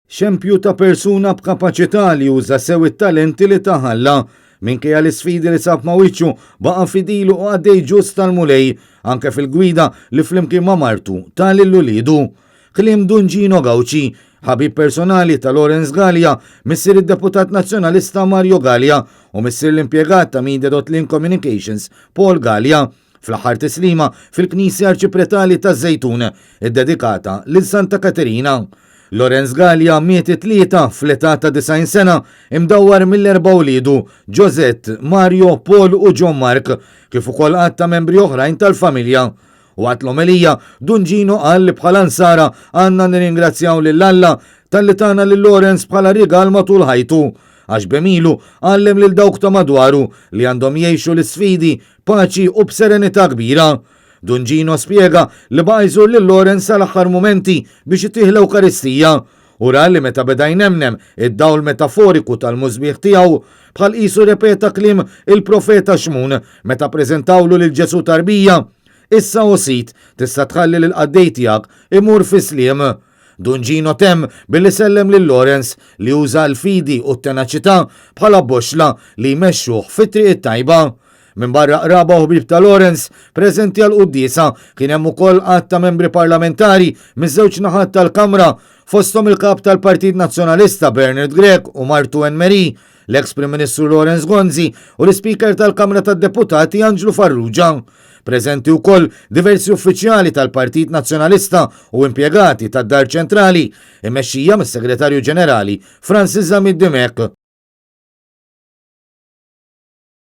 Xempju ta' persuna b'kapaċità li juża sew it-talenti li taħalla minkejja l-isfidi li sab ma' wiċċu baqa' fidilu u għaddej ġust tal-mulej anke fil-gwida li flimkien ma' martu tal-illu lidu. Kliem Dungino Gawċi, ħabib personali ta' Lawrence Gallia, missier id-deputat nazzjonalista Mario Gallia u missier l-impjegat ta' Media.Link Communications Paul Gallia fl-aħħar tislima fil-Knisja Arċipretali ta' Żejtun id-dedikata lil Santa Katerina. Lawrence Gallia miet it-tlieta fl-età ta' 90 sena imdawwar mill-erba' wliedu Josette, Mario, Paul u John Mark kif ukoll qatt ta' membri oħrajn tal-familja. U għat l-omelija Dungino qal li bħala nsara għandna nirringrazzjaw lil Alla tal-li tagħna lil Lawrence bħala rigal matul ħajtu għax bemilu għallem lil dawk ta' madwaru li għandhom jgħixu l-sfidi paċi u b'serenità kbira. Dungino spjega li baqajżur lil Lawrence sal-aħħar momenti biex itih l-Ewkaristija u ra li meta beda jnemnem id-dawl metaforiku tal-mużbieħ tiegħu bħal qisu repeta kliem il-profeta Xmun meta preżentawlu lil Ġesu tarbija. Issa osit tista' tħalli l-qaddej tiegħek imur fi-sliem. Dungino temm billi sellem lil Lawrence li uża l-fidi u t-tenaċità bħala boxla li jmexxuh fit-triq it-tajba. Min barra qraba u ħbieb ta' Lawrence preżenti għal qudiesa kien hemm ukoll qatt ta' membri parlamentari miż-żewġ naħat tal-Kamra fosthom il-kap tal-Partit Nazzjonalista Bernard Grech u Martu Enmeri, l-eks Prim Ministru Lawrence Gonzi u l-Speaker tal-Kamra tad-Deputati Angelo Farrugia. Preżenti wkoll diversi uffiċjali tal-Partit Nazzjonalista u impjegati tad-Dar Ċentrali, immexxija mis-Segretarju Ġenerali Francis Zamid Dimek.